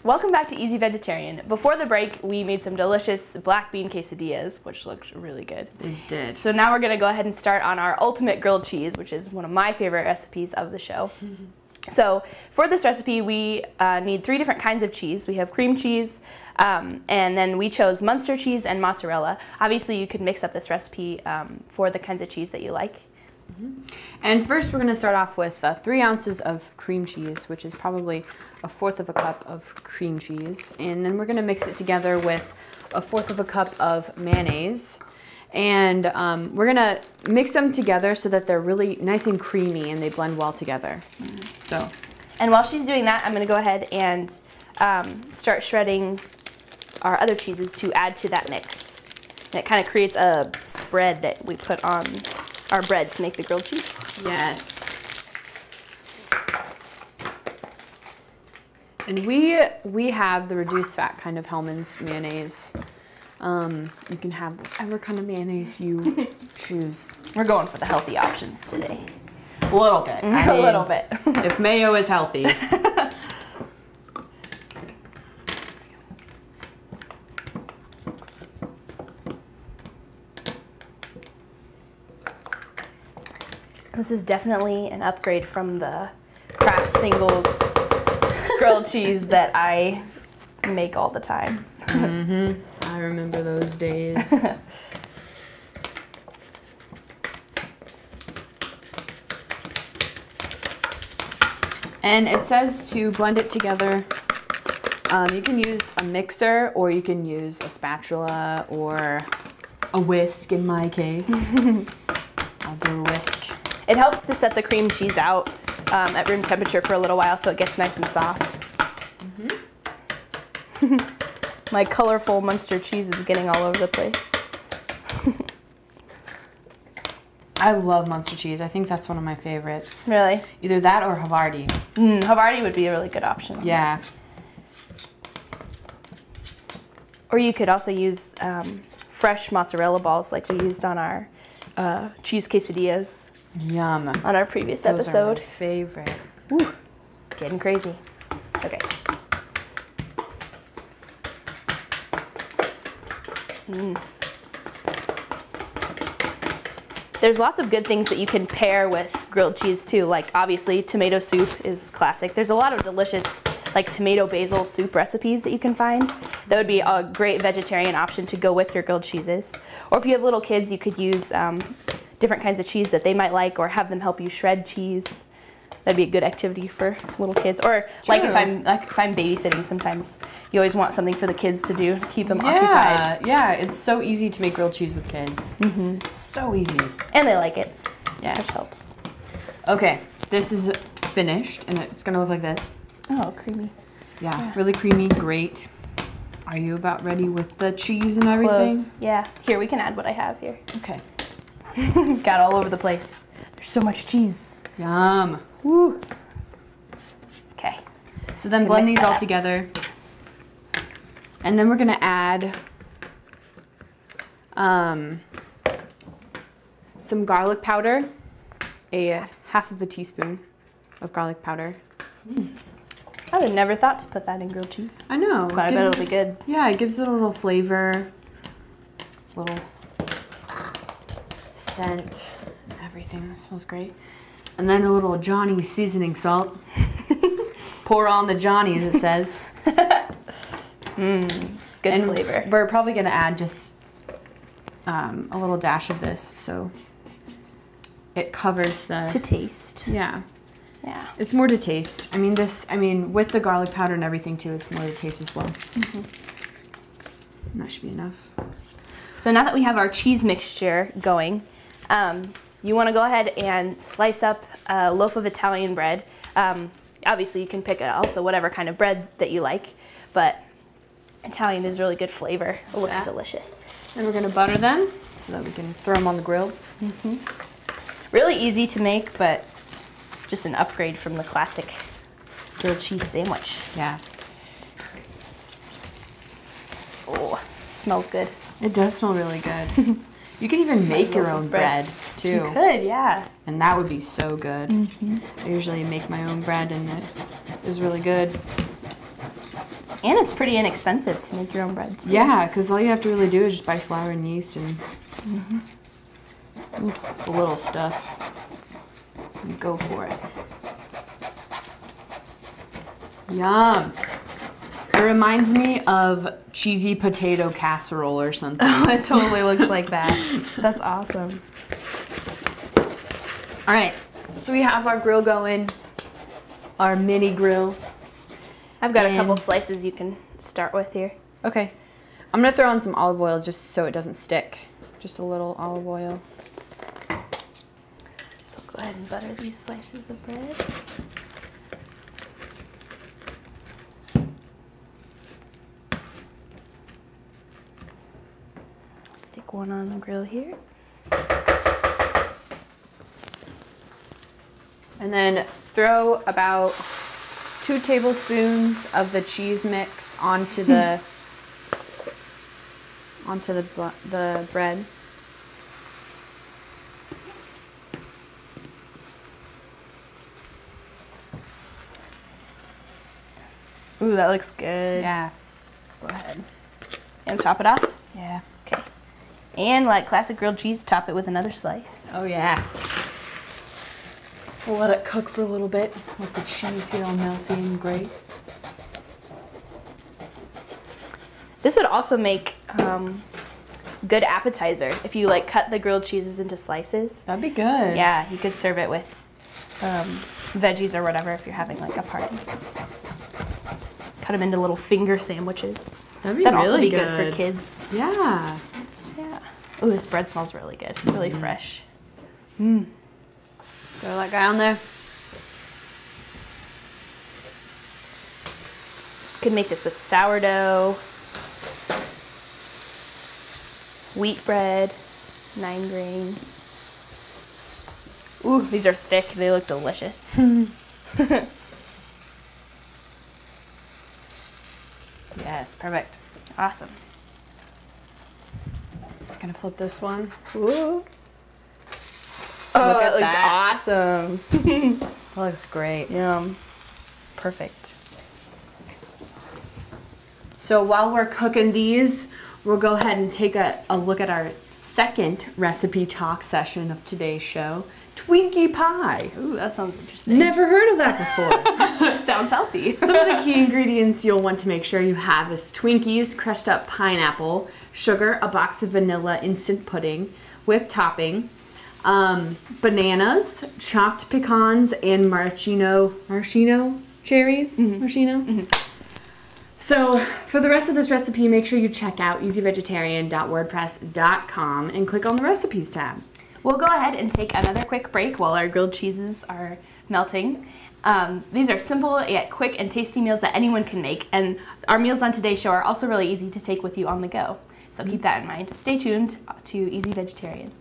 Welcome back to Easy Vegetarian. Before the break, we made some delicious black bean quesadillas, which looked really good. It did. So now we're gonna go ahead and start on our ultimate grilled cheese, which is one of my favorite recipes of the show. So for this recipe, we need 3 different kinds of cheese. We have cream cheese, and then we chose Munster cheese and mozzarella. Obviously, you could mix up this recipe for the kinds of cheese that you like. And first we're going to start off with 3 ounces of cream cheese, which is probably 1/4 cup of cream cheese. And then we're going to mix it together with 1/4 cup of mayonnaise. And we're going to mix them together so that they're really nice and creamy and they blend well together. And while she's doing that, I'm going to go ahead and start shredding our other cheeses to add to that mix. And it kind of creates a spread that we put on our bread to make the grilled cheese. Yes. And we have the reduced fat kind of Hellmann's mayonnaise. You can have whatever kind of mayonnaise you choose. We're going for the healthy options today. A little bit. A little bit. If mayo is healthy. This is definitely an upgrade from the Kraft Singles grilled cheese that I make all the time. I remember those days. And it says to blend it together. You can use a mixer or you can use a spatula or a whisk in my case. I'll do a whisk. It helps to set the cream cheese out at room temperature for a little while so it gets nice and soft. My colorful Munster cheese is getting all over the place. I love Munster cheese. I think that's one of my favorites. Really? Either that or Havarti. Havarti would be a really good option. Yeah. This. Or you could also use fresh mozzarella balls like we used on our cheese quesadillas. Yum. On our previous Those episode. are my favorite. Woo. Getting crazy. Okay. There's lots of good things that you can pair with grilled cheese too. Like obviously tomato soup is classic. There's a lot of delicious like tomato basil soup recipes that you can find. That would be a great vegetarian option to go with your grilled cheeses. Or if you have little kids, you could use different kinds of cheese that they might like, or have them help you shred cheese. That'd be a good activity for little kids. Or like if I'm babysitting, sometimes you always want something for the kids to do, keep them occupied. Yeah, it's so easy to make grilled cheese with kids. So easy. And they like it. Yes. Which helps. Okay, this is finished, and it's gonna look like this. Oh, creamy. Yeah, really creamy, great. Are you about ready with the cheese and everything? Close. Yeah. Here, we can add what I have here. Okay. Got all over the place. There's so much cheese. Yum. Woo. Okay. So then blend these all together. And then we're gonna add some garlic powder, ½ teaspoon of garlic powder. I would have never thought to put that in grilled cheese. I know. But I bet it'll be good. Yeah, it gives it a little flavor, little scent, everything. It smells great. And then a little Johnny seasoning salt. Pour on the Johnnies, it says. Good flavor. We're probably gonna add just a little dash of this, so it covers the... To taste. Yeah. Yeah. It's more to taste. I mean, with the garlic powder and everything too, it's more to taste as well. And that should be enough. So now that we have our cheese mixture going, you want to go ahead and slice up a loaf of Italian bread. Obviously, you can pick also whatever kind of bread that you like, but Italian is really good flavor. It looks delicious. Then we're going to butter them so that we can throw them on the grill. Really easy to make, but just an upgrade from the classic grilled cheese sandwich. Yeah. Oh, smells good. It does smell really good. You can even make your own bread too. You could, yeah. And that would be so good. I usually make my own bread and it is really good. And it's pretty inexpensive to make your own bread too. Yeah, because all you have to really do is just buy flour and yeast and the little stuff. And go for it. Yum. It reminds me of cheesy potato casserole or something. Oh, it totally looks like that. That's awesome. All right, so we have our grill going, our mini grill. I've got a couple slices you can start with here. Okay. I'm gonna throw in some olive oil just so it doesn't stick. Just a little olive oil. So go ahead and butter these slices of bread. Stick one on the grill here. And then throw about 2 tablespoons of the cheese mix onto the the bread. Ooh, that looks good. Yeah. Go ahead. And top it off? Yeah. Okay. And like classic grilled cheese, top it with another slice. Oh yeah. We'll let it cook for a little bit. Let the cheese get all melty and great. This would also make good appetizer if you like cut the grilled cheeses into slices. That'd be good. Yeah, you could serve it with veggies or whatever if you're having like a party. Cut them into little finger sandwiches. That'd be That'd really also be good. good for kids. Yeah. Yeah. Oh, this bread smells really good. Really fresh. Throw that guy on there. Could make this with sourdough, wheat bread, 9 grain. Ooh, these are thick. They look delicious. Yes, perfect. Awesome. I'm gonna flip this one. Ooh. Look Oh, at that that. looks awesome. That looks great. Yum. Perfect. So while we're cooking these, we'll go ahead and take a look at our second recipe talk session of today's show, Twinkie pie. Ooh, that sounds interesting. Never heard of that before. Sounds healthy. Some of the key ingredients you'll want to make sure you have is Twinkies, crushed up pineapple, sugar, a box of vanilla instant pudding, whipped topping, bananas, chopped pecans, and maraschino cherries. Maraschino. So for the rest of this recipe, make sure you check out easyvegetarian.wordpress.com and click on the recipes tab. We'll go ahead and take another quick break while our grilled cheeses are melting. These are simple yet quick and tasty meals that anyone can make, and our meals on today's show are also really easy to take with you on the go. So keep that in mind. Stay tuned to Easy Vegetarian.